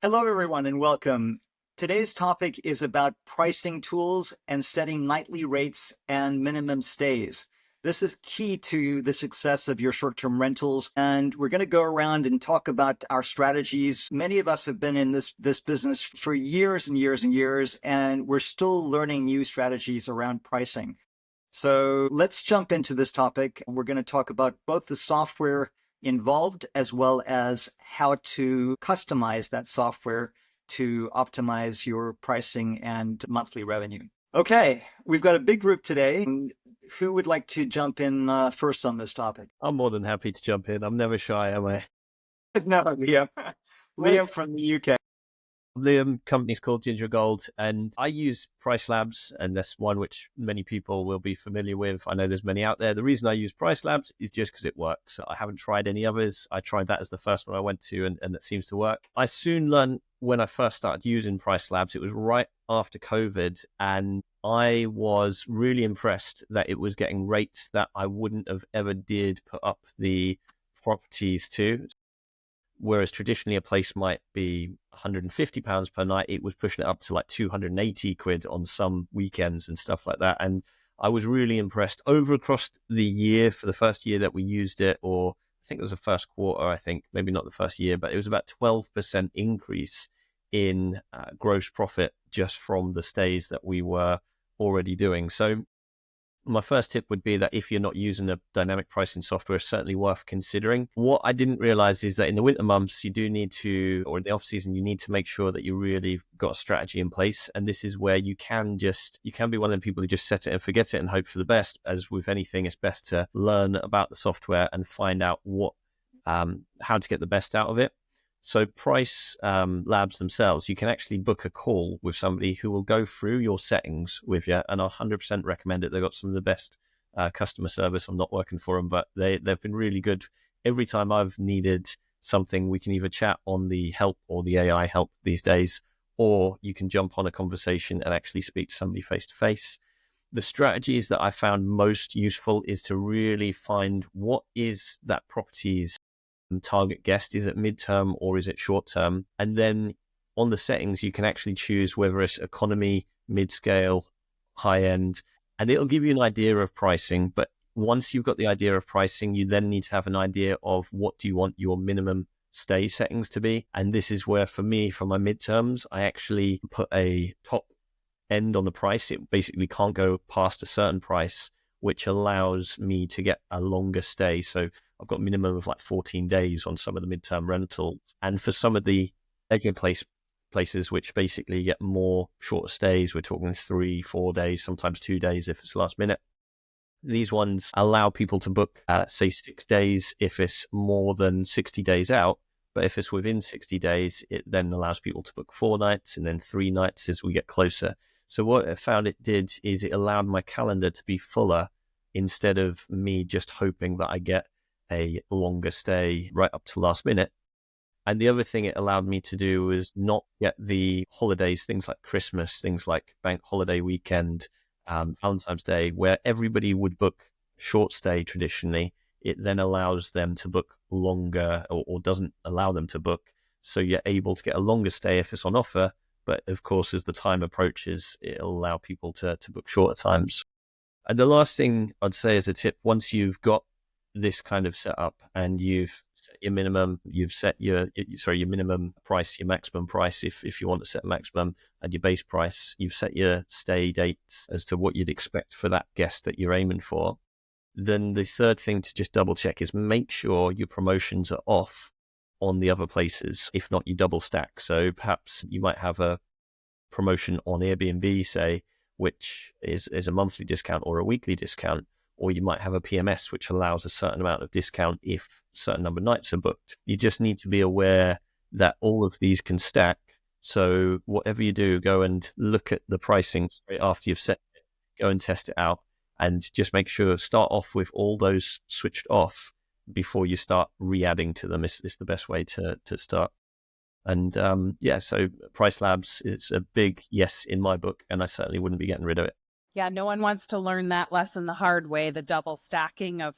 Hello, everyone, and welcome. Today's topic is about pricing tools and setting nightly rates and minimum stays. This is key to the success of your short-term rentals, and we're going to go around and talk about our strategies. Many of us have been in this business for years and years and years, and we're still learning new strategies around pricing. So let's jump into this topic. We're going to talk about both the software involved as well as how to customize that software to optimize your pricing and monthly revenue. Okay, we've got a big group today. Who would like to jump in first on this topic? I'm more than happy to jump in. I'm never shy, am I? No, Liam. Right. Liam from the UK. The company's called Ginger Gold, and I use Price Labs, and that's one which many people will be familiar with. I know there's many out there. The reason I use Price Labs is just because it works. I haven't tried any others. I tried that as the first one I went to, and it seems to work. I soon learned when I first started using Price Labs, it was right after COVID, and I was really impressed that it was getting rates that I wouldn't have ever did put up the properties to. Whereas traditionally a place might be £150 per night, it was pushing it up to like 280 quid on some weekends and stuff like that. And I was really impressed over across the year for the first year that we used it, or I think it was the first quarter, I think, maybe not the first year, but it was about 12% increase in gross profit just from the stays that we were already doing. So my first tip would be that if you're not using a dynamic pricing software, it's certainly worth considering. What I didn't realize is that in the winter months, you do need to, or in the off season, you need to make sure that you really got a strategy in place. And this is where you can be one of the people who just set it and forget it and hope for the best. As with anything, it's best to learn about the software and find out how to get the best out of it. So Price Labs themselves, you can actually book a call with somebody who will go through your settings with you, and I 100% recommend it. They've got some of the best customer service. I'm not working for them, but they've been really good. Every time I've needed something, we can either chat on the help or the AI help these days, or you can jump on a conversation and actually speak to somebody face to face. The strategies that I found most useful is to really find what is that property's target guest. Is it midterm or is it short term? And then on the settings, you can actually choose whether it's economy, mid-scale, high end, and it'll give you an idea of pricing. But once you've got the idea of pricing, you then need to have an idea of what do you want your minimum stay settings to be. And this is where, for me, for my midterms, I actually put a top end on the price. It basically can't go past a certain price, which allows me to get a longer stay. So I've got a minimum of like 14 days on some of the midterm rentals. And for some of the regular places, which basically get more shorter stays, we're talking 3-4 days, sometimes 2 days if it's last minute. These ones allow people to book, say, 6 days if it's more than 60 days out. But if it's within 60 days, it then allows people to book 4 nights and then 3 nights as we get closer. So what I found it did is it allowed my calendar to be fuller instead of me just hoping that I get a longer stay right up to last minute. And the other thing it allowed me to do was not get the holidays, things like Christmas, things like bank holiday weekend, Valentine's Day, where everybody would book short stay traditionally. It then allows them to book longer or doesn't allow them to book. So you're able to get a longer stay if it's on offer. But of course, as the time approaches, it'll allow people to book shorter times. And the last thing I'd say as a tip, once you've got this kind of setup and you've set your minimum, you've set your minimum price, your maximum price, if you want to set a maximum, and your base price, you've set your stay date as to what you'd expect for that guest that you're aiming for. Then the third thing to just double check is make sure your promotions are off on the other places. If not, you double stack. So perhaps you might have a promotion on Airbnb, say, which is a monthly discount or a weekly discount, or you might have a PMS, which allows a certain amount of discount if a certain number of nights are booked. You just need to be aware that all of these can stack. So whatever you do, go and look at the pricing straight after you've set it, go and test it out, and just make sure, start off with all those switched off before you start re-adding to them. Is the best way to start. And so Price Labs is a big yes in my book, and I certainly wouldn't be getting rid of it. Yeah, no one wants to learn that lesson the hard way, the double stacking of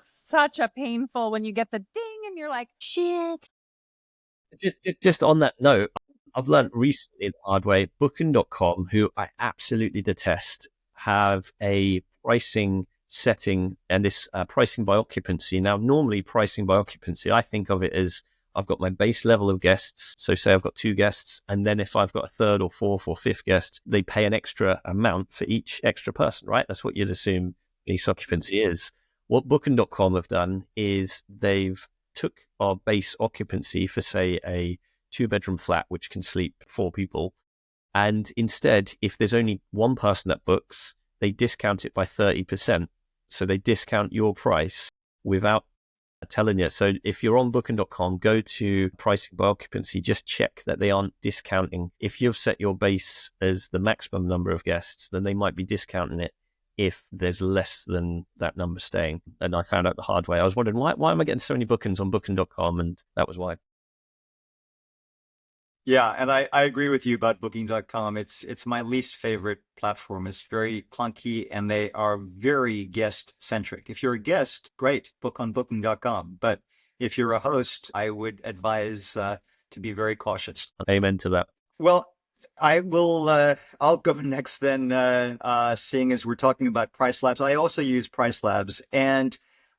such a painful when you get the ding and you're like, shit. Just on that note, I've learned recently the hard way, Booking.com, who I absolutely detest, have a pricing setting and this pricing by occupancy. Now, normally pricing by occupancy, I think of it as I've got my base level of guests. So say I've got 2 guests, and then if I've got a third or fourth or fifth guest, they pay an extra amount for each extra person, right? That's what you'd assume base occupancy is. What Booking.com have done is they've took our base occupancy for, say, a 2-bedroom flat, which can sleep 4 people. And instead, if there's only one person that books, they discount it by 30%. So they discount your price without telling you. So if you're on booking.com, go to pricing by occupancy, just check that they aren't discounting. If you've set your base as the maximum number of guests, then they might be discounting it if there's less than that number staying. And I found out the hard way. I was wondering, why am I getting so many bookings on booking.com? And that was why. Yeah, and I agree with you about booking.com. It's my least favorite platform. It's very clunky and they are very guest centric. If you're a guest, great, book on booking.com. But if you're a host, I would advise to be very cautious. Amen to that. Well, I'll go next then, seeing as we're talking about Price Labs. I also use Price Labs, and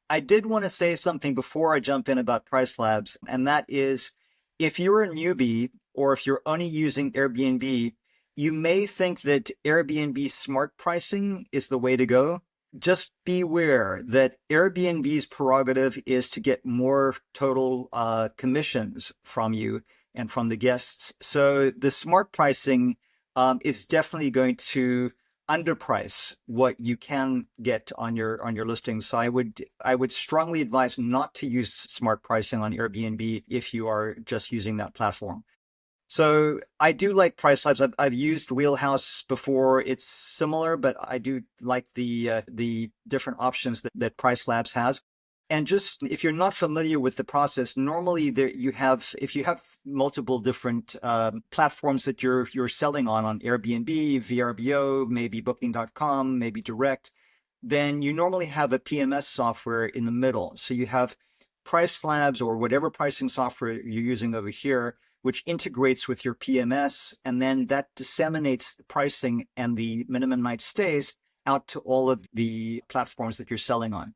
I did want to say something before I jump in about Price Labs, and that is if you're a newbie or if you're only using Airbnb, you may think that Airbnb smart pricing is the way to go. Just beware that Airbnb's prerogative is to get more total commissions from you and from the guests. So the smart pricing is definitely going to underprice what you can get on your listings. So I would strongly advise not to use smart pricing on Airbnb if you are just using that platform. So I do like Price Labs. I've used Wheelhouse before. It's similar, but I do like the different options that Price Labs has. And just if you're not familiar with the process, normally there you have if you have multiple different platforms that you're selling on Airbnb, VRBO, maybe Booking.com, maybe Direct, then you normally have a PMS software in the middle. So you have Price Labs or whatever pricing software you're using over here, which integrates with your PMS, and then that disseminates the pricing and the minimum night stays out to all of the platforms that you're selling on.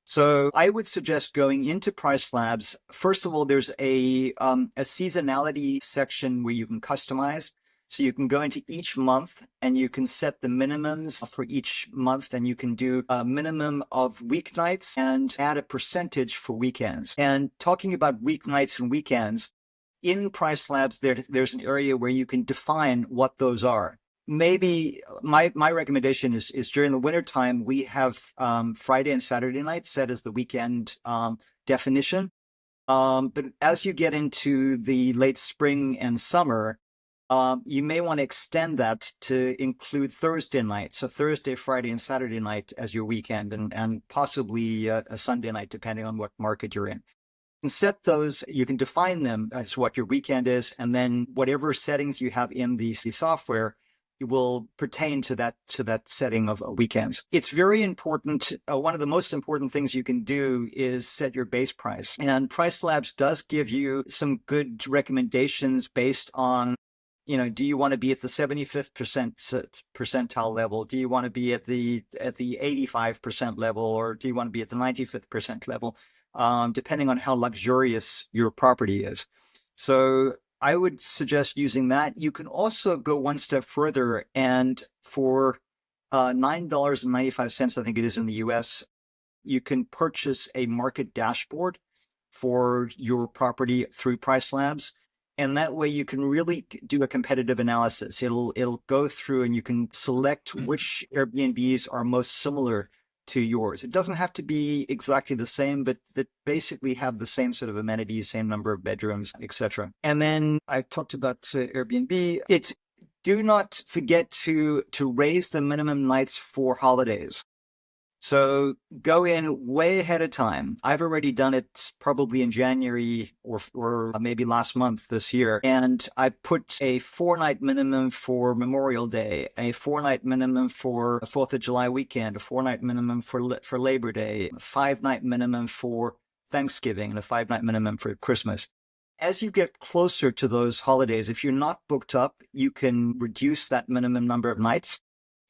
So I would suggest going into Price Labs. First of all, there's a seasonality section where you can customize. So you can go into each month and you can set the minimums for each month, and you can do a minimum of weeknights and add a percentage for weekends. And talking about weeknights and weekends, in Price Labs, there's an area where you can define what those are. Maybe my recommendation is during the wintertime, we have Friday and Saturday night set as the weekend definition. But as you get into the late spring and summer, you may want to extend that to include Thursday night. So Thursday, Friday, and Saturday night as your weekend, and possibly a Sunday night, depending on what market you're in. And set those, you can define them as what your weekend is, and then whatever settings you have in the software, it will pertain to that setting of weekends. It's very important. One of the most important things you can do is set your base price. And Price Labs does give you some good recommendations based on, do you want to be at the 75th percentile level? Do you want to be at the 85% level, or do you want to be at the 95th percent level? Depending on how luxurious your property is. So I would suggest using that. You can also go one step further, and for $9.95, I think it is in the US, you can purchase a market dashboard for your property through Price Labs. And that way you can really do a competitive analysis. It'll go through and you can select which Airbnbs are most similar to yours. It doesn't have to be exactly the same, but that basically have the same sort of amenities, same number of bedrooms, etc. And then I talked about Airbnb. It's do not forget to raise the minimum nights for holidays. So go in way ahead of time. I've already done it probably in January or maybe last month this year. And I put a 4-night minimum for Memorial Day, a 4-night minimum for 4th of July weekend, a 4-night minimum for Labor Day, a 5-night minimum for Thanksgiving, and a 5-night minimum for Christmas. As you get closer to those holidays, if you're not booked up, you can reduce that minimum number of nights.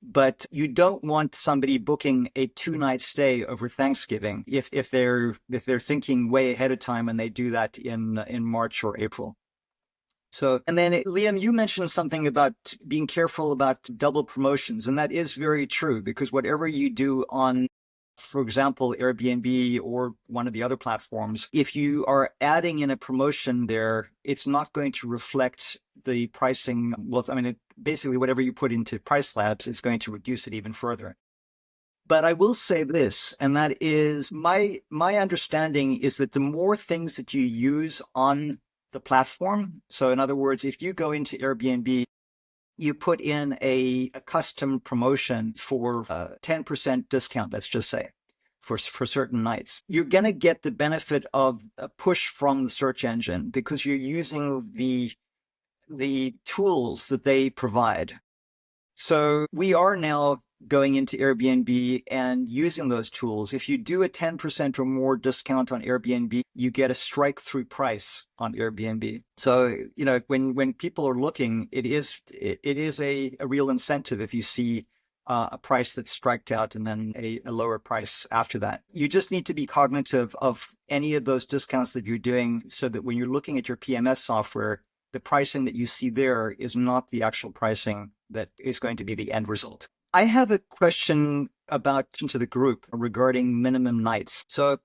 But you don't want somebody booking a 2-night stay over Thanksgiving if they're thinking way ahead of time and they do that in March or April. So, and then Liam, you mentioned something about being careful about double promotions, and that is very true because whatever you do on, for example, Airbnb or one of the other platforms, if you are adding in a promotion there, it's not going to reflect the pricing. Well, I mean, basically whatever you put into Price Labs, it's going to reduce it even further. But I will say this, and that is my understanding is that the more things that you use on the platform, so in other words, if you go into Airbnb, you put in a custom promotion for a 10% discount, let's just say, for certain nights, you're going to get the benefit of a push from the search engine because you're using the tools that they provide. So we are now going into Airbnb and using those tools. If you do a 10% or more discount on Airbnb, you get a strike through price on Airbnb. So, when people are looking, it is a real incentive if you see a price that's striked out and then a lower price after that. You just need to be cognitive of any of those discounts that you're doing so that when you're looking at your PMS software, the pricing that you see there is not the actual pricing that is going to be the end result. I have a question to the group regarding minimum nights. So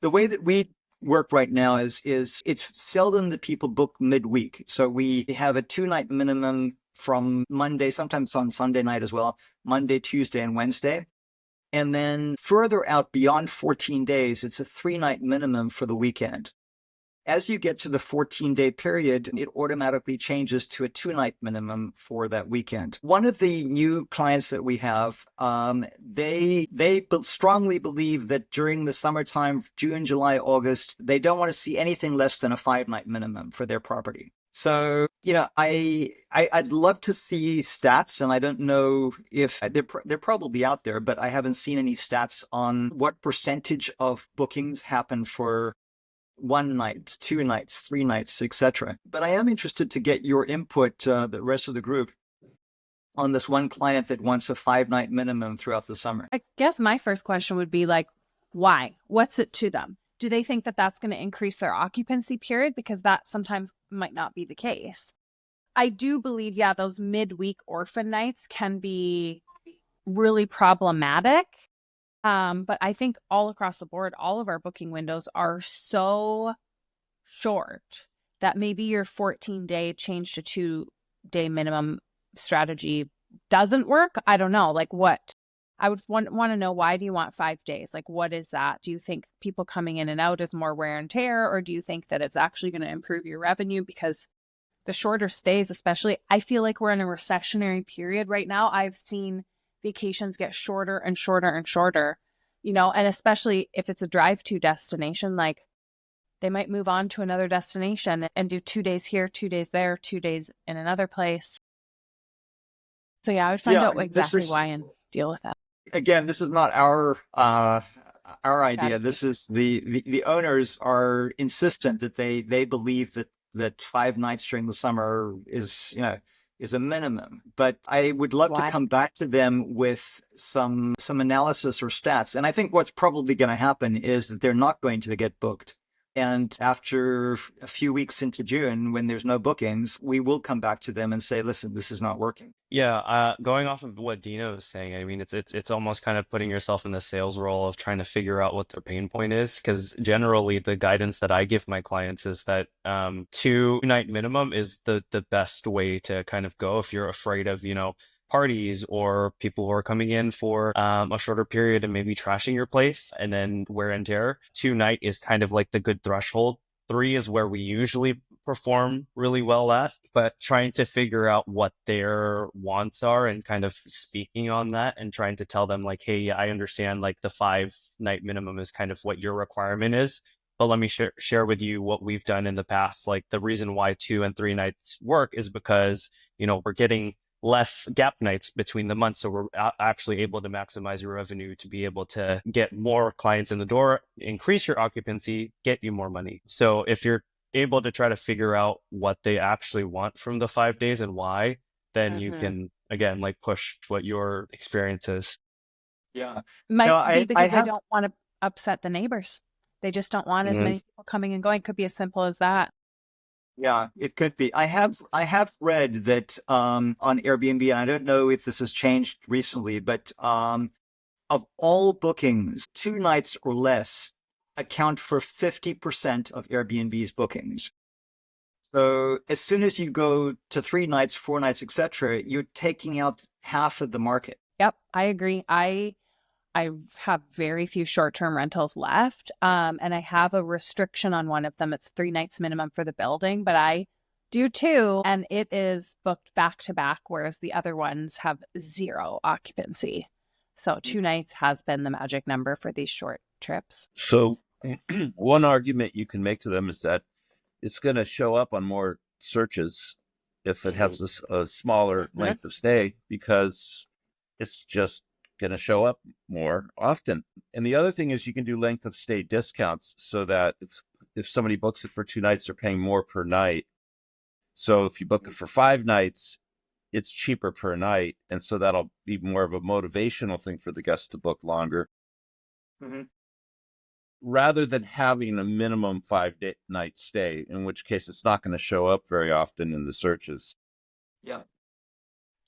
the way that we work right now is it's seldom that people book midweek. So we have a 2-night minimum from Monday, sometimes on Sunday night as well, Monday, Tuesday, and Wednesday. And then further out beyond 14 days, it's a 3-night minimum for the weekend. As you get to the 14-day period, it automatically changes to a 2-night minimum for that weekend. One of the new clients that we have, they strongly believe that during the summertime, June, July, August, they don't want to see anything less than a 5-night minimum for their property. So, I'd love to see stats, and I don't know if they're probably out there, but I haven't seen any stats on what percentage of bookings happen for 1 night, 2 nights, 3 nights, etc. But I am interested to get your input, the rest of the group, on this one client that wants a 5-night minimum throughout the summer. I guess my first question would be like, why? What's it to them? Do they think that that's going to increase their occupancy period? Because that sometimes might not be the case. I do believe, those midweek orphan nights can be really problematic. But I think all across the board, all of our booking windows are so short that maybe your 14-day change to 2-day minimum strategy doesn't work. I don't know. Like what? I would want to know, why do you want 5 days? Like, what is that? Do you think people coming in and out is more wear and tear? Or do you think that it's actually going to improve your revenue? Because the shorter stays, especially, I feel like we're in a recessionary period right now. I've seen vacations get shorter and shorter and shorter, and especially if it's a drive-to destination, like they might move on to another destination and do 2 days here, 2 days there, 2 days in another place. So I would find out exactly why and deal with that. Again, this is not our idea. This is the owners are insistent that they believe that 5 nights during the summer is a minimum. But I would love to come back to them with some analysis or stats. And I think what's probably going to happen is that they're not going to get booked. And after a few weeks into June, when there's no bookings, we will come back to them and say, listen, this is not working. Yeah, going off of what Dino was saying, I mean, it's almost kind of putting yourself in the sales role of trying to figure out what their pain point is. Because generally, the guidance that I give my clients is that 2-night minimum is the best way to kind of go if you're afraid of, parties or people who are coming in for a shorter period and maybe trashing your place, and then wear and tear. 2-night is kind of like the good threshold. 3 is where we usually perform really well at, but trying to figure out what their wants are and kind of speaking on that and trying to tell them like, hey, I understand like the 5-night minimum is kind of what your requirement is, but let me share with you what we've done in the past. Like the reason why 2 and 3 nights work is because, we're getting less gap nights between the months. So we're actually able to maximize your revenue to be able to get more clients in the door, increase your occupancy, get you more money. So if you're able to try to figure out what they actually want from the 5 days and why, then you can, again, like push what your experience is. Yeah. No, Might be I because they have, don't want to upset the neighbors. They just don't want as Mhm. many people coming and going. Could be as simple as that. yeah, it could be. I have read that on Airbnb, and I don't know if this has changed recently, but of all bookings, 2 nights or less account for 50% of Airbnb's bookings. So as soon as you go to 3 nights, 4 nights, etc., you're taking out half of the market. Yep, I agree. I have very few short-term rentals left. And I have a restriction on one of them. It's 3 nights minimum for the building, but I do too. And it is booked back to back, whereas the other ones have zero occupancy. So 2 nights has been the magic number for these short trips. So one argument you can make to them is that it's going to show up on more searches if it has a smaller length of stay, because it's just going to show up more often. And the other thing is you can do length of stay discounts so that if somebody books it for 2 nights, they're paying more per night. So if you book it for 5 nights, it's cheaper per night. And so that'll be more of a motivational thing for the guests to book longer, Mm-hmm. rather than having a minimum 5 night stay, in which case it's not going to show up very often in the searches. Yeah.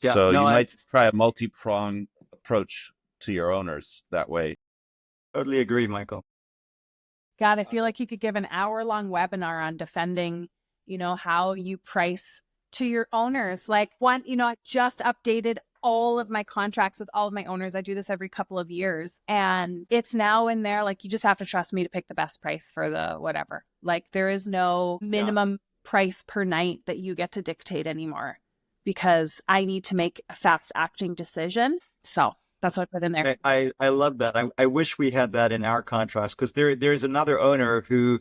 Yeah. So No, you I might try a multi-pronged approach to your owners that way. totally agree, Michael. God, I feel like you could give an hour-long webinar on defending, how you price to your owners. Like I just updated all of my contracts with all of my owners. I do this every couple of years. And it's now in there, like, you just have to trust me to pick the best price for the whatever. Like, there is no minimum price per night that you get to dictate anymore, because I need to make a fast acting decision. So that's what I put in there. I love that. I wish we had that in our contracts, because there's another owner who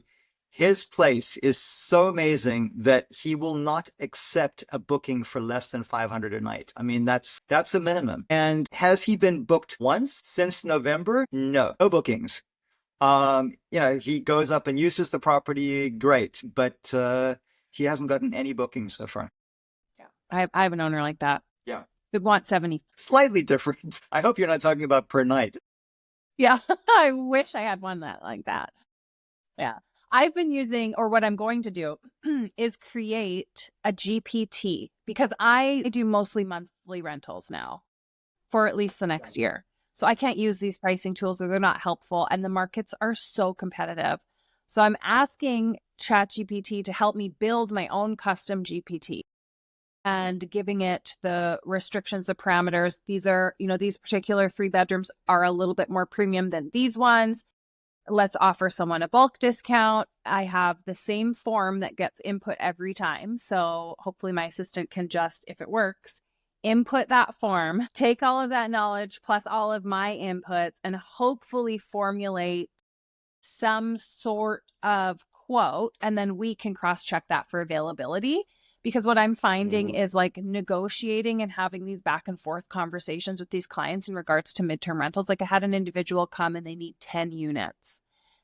his place is so amazing that he will not accept a booking for less than 500 a night. I mean, that's a minimum. And has he been booked once since November? No bookings. He goes up and uses the property, great, but he hasn't gotten any bookings so far. Yeah. I have an owner like that. Yeah. Would want 70. Slightly different. I hope you're not talking about per night. Yeah. I wish I had one like that. Yeah. I've been using, or what I'm going to do is create a GPT, because I do mostly monthly rentals now for at least the next year. So I can't use these pricing tools, or they're not helpful. And the markets are so competitive. So I'm asking ChatGPT to help me build my own custom GPT and giving it the restrictions, the parameters. These are, these particular 3 bedrooms are a little bit more premium than these ones. Let's offer someone a bulk discount. I have the same form that gets input every time. So hopefully my assistant can just, if it works, input that form, take all of that knowledge plus all of my inputs, and hopefully formulate some sort of quote. And then we can cross-check that for availability. Because what I'm finding is, like, negotiating and having these back and forth conversations with these clients in regards to midterm rentals. Like, I had an individual come and they need 10 units.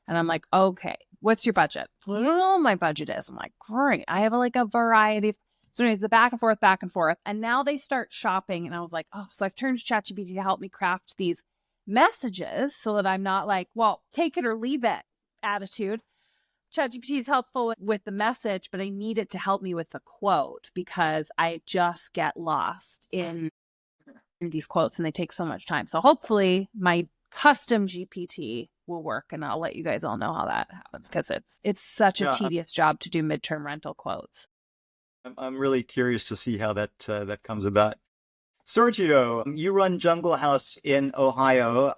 And I'm like, okay, what's your budget? Well, my budget is. I'm like, great. I have a variety of. So anyways, the back and forth, back and forth. And now they start shopping. And I was like, oh, so I've turned to ChatGPT to help me craft these messages so that I'm not like, well, take it or leave it attitude. ChatGPT is helpful with the message, but I need it to help me with the quote, because I just get lost in these quotes and they take so much time. So hopefully my custom GPT will work, and I'll let you guys all know how that happens, because it's such a tedious job to do midterm rental quotes. I'm really curious to see how that comes about. Sergio, you run Jungle House in Ohio.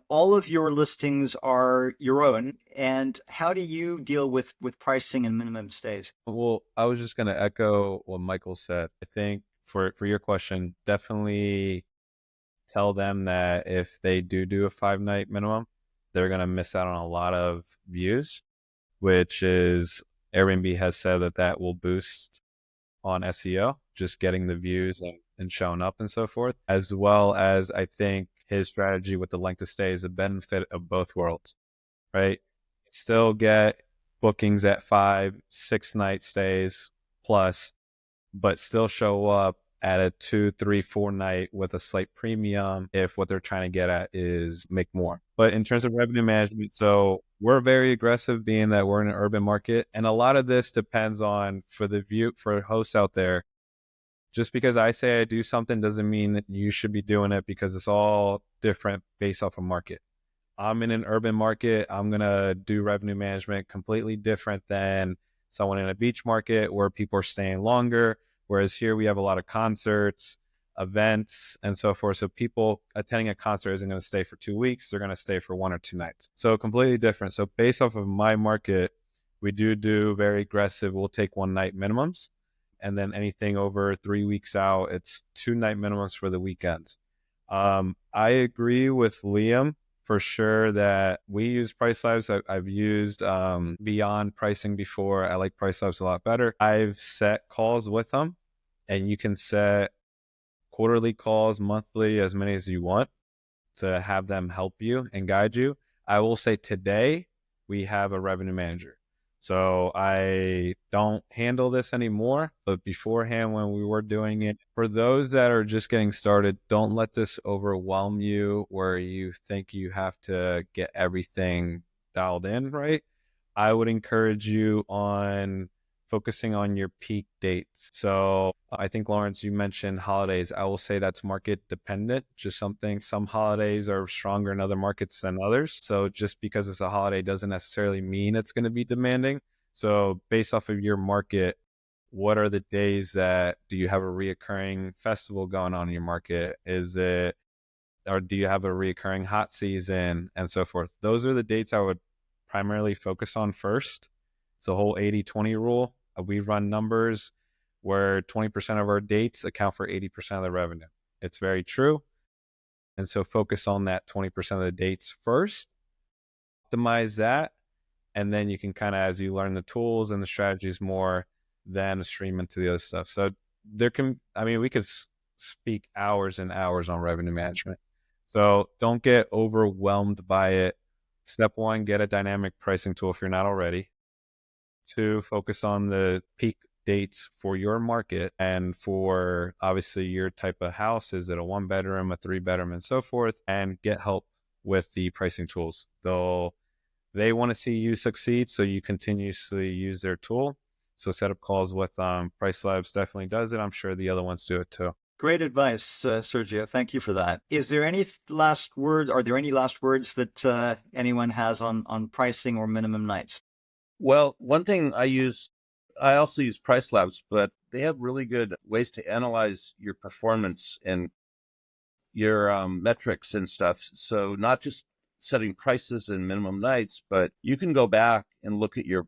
All of your listings are your own. And how do you deal with pricing and minimum stays? Well, I was just going to echo what Michael said. I think for your question, definitely tell them that if they do a 5 night minimum, they're going to miss out on a lot of views, which is Airbnb has said that will boost on SEO, just getting the views and showing up and so forth, as well as I think his strategy with the length of stay is a benefit of both worlds, right? Still get bookings at 5-6 night stays plus, but still show up at a 2, 3, 4 night with a slight premium if what they're trying to get at is make more. But in terms of revenue management, so we're very aggressive being that we're in an urban market. And a lot of this depends on, for hosts out there, just because I say I do something doesn't mean that you should be doing it, because it's all different based off of market. I'm in an urban market. I'm going to do revenue management completely different than someone in a beach market where people are staying longer. Whereas here we have a lot of concerts, events, and so forth. So people attending a concert isn't going to stay for 2 weeks. They're going to stay for 1 or 2 nights. So completely different. So based off of my market, we do very aggressive. We'll take 1 night minimums. And then anything over 3 weeks out, it's 2 night minimums for the weekends. I agree with Liam for sure that we use Price Labs. I've used Beyond Pricing before. I like Price Labs a lot better. I've set calls with them, and you can set quarterly calls, monthly, as many as you want to have them help you and guide you. I will say today we have a revenue manager. So I don't handle this anymore, but beforehand when we were doing it, for those that are just getting started, don't let this overwhelm you where you think you have to get everything dialed in, right? I would encourage you on focusing on your peak dates. So I think, Lawrence, you mentioned holidays. I will say that's market dependent. Just some holidays are stronger in other markets than others. So just because it's a holiday doesn't necessarily mean it's going to be demanding. So based off of your market, what are the days that do you have a reoccurring festival going on in your market? Or do you have a reoccurring hot season and so forth? Those are the dates I would primarily focus on first. It's the whole 80-20 rule. We run numbers where 20% of our dates account for 80% of the revenue. It's very true. And so focus on that 20% of the dates first, optimize that, and then you can kind of, as you learn the tools and the strategies more, then stream into the other stuff. So we could speak hours and hours on revenue management. So don't get overwhelmed by it. Step 1, get a dynamic pricing tool if you're not already. 2, focus on the peak dates for your market and for obviously your type of house. Is it a 1-bedroom, a 3-bedroom, and so forth? And get help with the pricing tools. They want to see you succeed, so you continuously use their tool. So set up calls with Price Labs definitely does it. I'm sure the other ones do it too. Great advice, Sergio. Thank you for that. Is there any last words? Are there any last words that anyone has on pricing or minimum nights? Well, one thing I also use Price Labs, but they have really good ways to analyze your performance and your metrics and stuff. So not just setting prices and minimum nights, but you can go back and look at your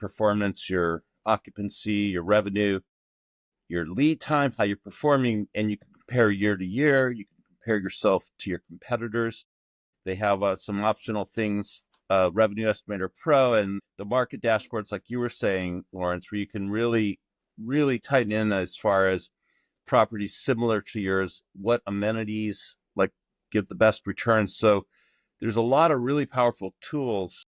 performance, your occupancy, your revenue, your lead time, how you're performing, and you can compare year to year. You can compare yourself to your competitors. They have some optional things, Revenue Estimator Pro and the market dashboards, like you were saying, Lawrence, where you can really, really tighten in as far as properties similar to yours, what amenities like give the best returns. So there's a lot of really powerful tools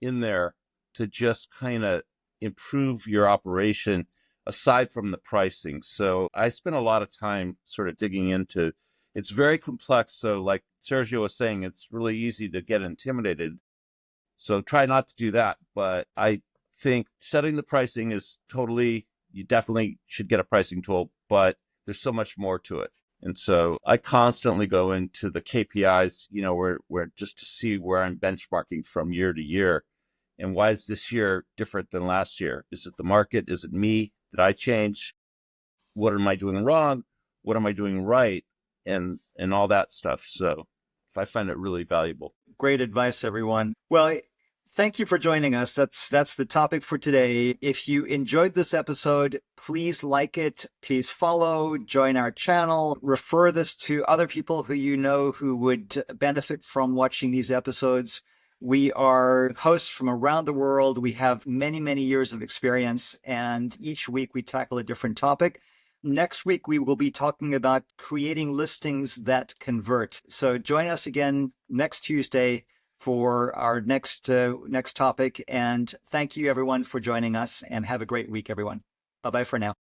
in there to just kind of improve your operation aside from the pricing. So I spent a lot of time sort of digging into. It's very complex. So like Sergio was saying, it's really easy to get intimidated. So try not to do that. But I think setting the pricing is you definitely should get a pricing tool, but there's so much more to it. And so I constantly go into the KPIs, where just to see where I'm benchmarking from year to year. And why is this year different than last year? Is it the market? Is it me? Did I change? What am I doing wrong? What am I doing right? And all that stuff. So I find it really valuable. Great advice, everyone. Well, thank you for joining us. That's the topic for today. If you enjoyed this episode, please like it. Please follow, join our channel, refer this to other people who you know who would benefit from watching these episodes. We are hosts from around the world. We have many, many years of experience, and each week we tackle a different topic. Next week, we will be talking about creating listings that convert. So join us again next Tuesday for our next topic. And thank you, everyone, for joining us. And have a great week, everyone. Bye-bye for now.